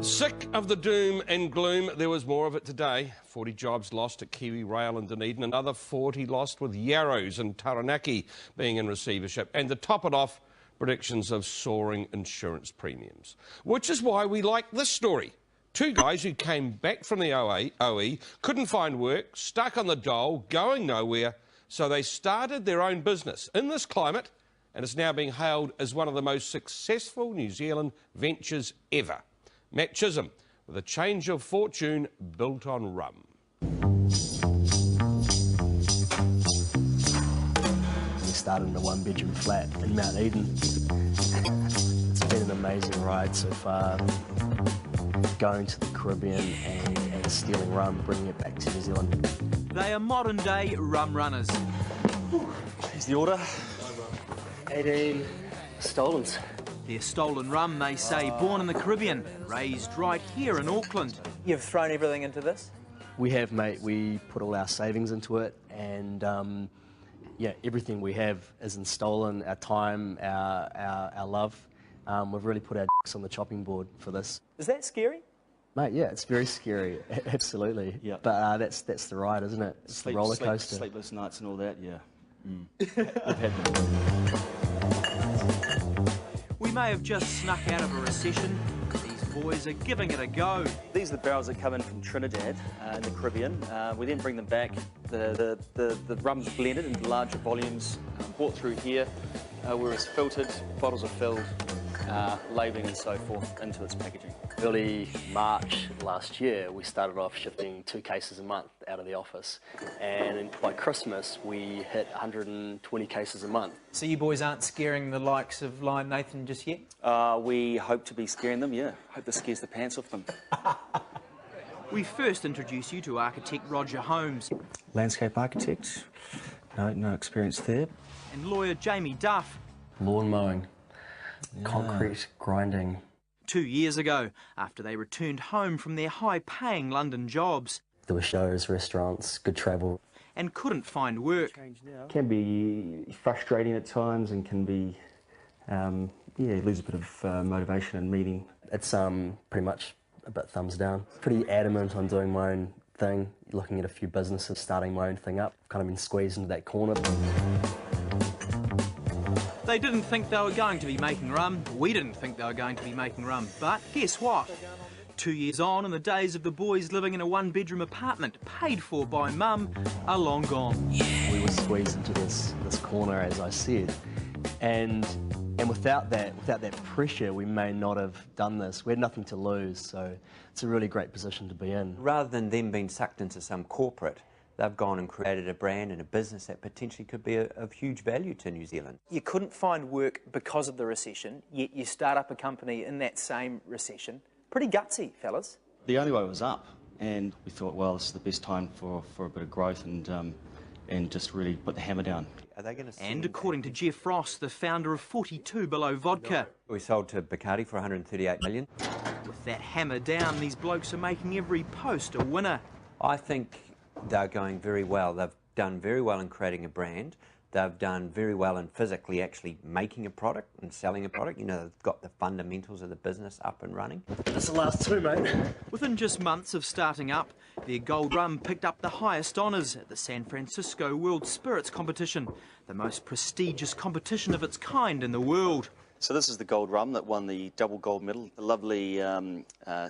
Sick of the doom and gloom, there was more of it today. 40 jobs lost at Kiwi Rail in Dunedin, another 40 lost with Yarrows and Taranaki being in receivership. And to top it off, predictions of soaring insurance premiums. Which is why we like this story. Two guys who came back from the OE, couldn't find work, stuck on the dole, going nowhere, so they started their own business in this climate, and it's now being hailed as one of the most successful New Zealand ventures ever. Matt Chisholm, with a change of fortune built on rum. We started in a one-bedroom flat in Mount Eden. It's been an amazing ride so far, going to the Caribbean and stealing rum, bringing it back to New Zealand. They are modern-day rum runners. Here's the order. 18 stolens. They're stolen rum, they say, born in the Caribbean, raised right here in Auckland. You've thrown everything into this? We have, mate. We put all our savings into it, and yeah, everything we have isn't stolen. Our time, our love. We've really put our dicks on the chopping board for this. Is that scary? Mate, yeah, it's very scary. Absolutely. Yeah. But that's the ride, isn't it? It's the roller coaster. Sleepless nights and all that. Yeah. We may have just snuck out of a recession. These boys are giving it a go. These are the barrels that come in from Trinidad in the Caribbean. We then bring them back. The rum's blended into larger volumes, brought through here, where it's filtered, bottles are filled, labelling and so forth into its packaging. Early March last year, we started off shifting 2 cases a month out of the office, and by Christmas we hit 120 cases a month. So you boys aren't scaring the likes of Lion Nathan just yet? We hope to be scaring them, yeah. Hope this scares the pants off them. We first introduce you to architect Roger Holmes. Landscape architect, no experience there. And lawyer Jamie Duff. Lawn mowing, concrete grinding. 2 years ago, after they returned home from their high-paying London jobs. There were shows, restaurants, good travel. And couldn't find work. Can be frustrating at times and can be, yeah, lose a bit of motivation and meaning. It's pretty much a bit thumbs down. Pretty adamant on doing my own thing, looking at a few businesses, starting my own thing up. I've kind of been squeezed into that corner. They didn't think they were going to be making rum. We didn't think they were going to be making rum. But guess what? 2 years on, and the days of the boys living in a one-bedroom apartment, paid for by mum, are long gone. We were squeezed into this corner, as I said, and without that pressure, we may not have done this. We had nothing to lose, so it's a really great position to be in. Rather than them being sucked into some corporate, they've gone and created a brand and a business that potentially could be of huge value to New Zealand. You couldn't find work because of the recession, yet you start up a company in that same recession. Pretty gutsy, fellas. The only way was up, and we thought, well, this is the best time for a bit of growth and just really put the hammer down. Are they going to? And according to Jeff Frost, the founder of 42 Below Vodka, we sold to Bacardi for 138 million. with that hammer down, these blokes are making every post a winner. I think they're going very well. They've done very well in creating a brand. They've done very well in physically actually making a product and selling a product. You know, they've got the fundamentals of the business up and running. That's the last 2, mate. Within just months of starting up, their gold rum picked up the highest honours at the San Francisco World Spirits Competition, the most prestigious competition of its kind in the world. So this is the gold rum that won the double gold medal. A lovely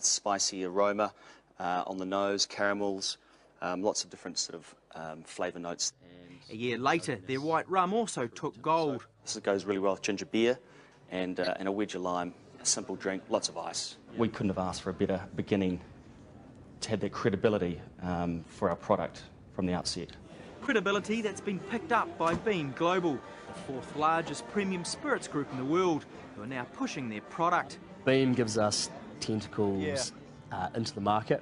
spicy aroma on the nose, caramels, lots of different sort of flavour notes. A year later, their white rum also took gold. This goes really well with ginger beer and a wedge of lime, a simple drink, lots of ice. We couldn't have asked for a better beginning to have that credibility for our product from the outset. Credibility that's been picked up by Beam Global, the 4th largest premium spirits group in the world, who are now pushing their product. Beam gives us tentacles into the market.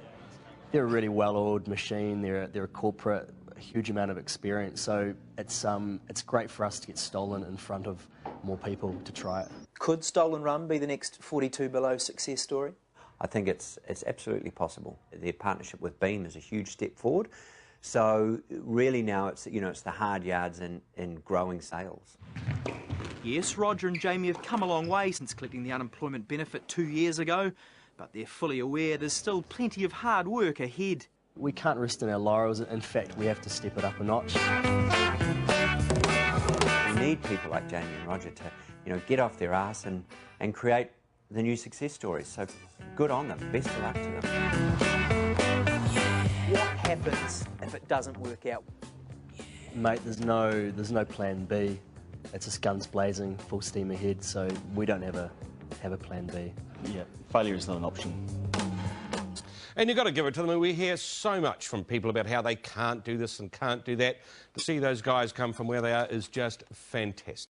They're a really well-oiled machine. They're a corporate, a huge amount of experience. So it's great for us to get Stolen in front of more people to try it. Could Stolen Rum be the next 42 Below success story? I think it's absolutely possible. Their partnership with Beam is a huge step forward. So really now it's the hard yards in growing sales. Yes, Roger and Jamie have come a long way since collecting the unemployment benefit 2 years ago. But they're fully aware there's still plenty of hard work ahead. We can't rest on our laurels. In fact, we have to step it up a notch. We need people like Jamie and Roger to, get off their arse and create the new success stories. So good on them. Best of luck to them. What happens if it doesn't work out? Mate, there's no plan B. It's just guns blazing, full steam ahead. So we don't have a plan B. Yeah, failure is not an option. And you've got to give it to them. And we hear so much from people about how they can't do this and can't do that. To see those guys come from where they are is just fantastic.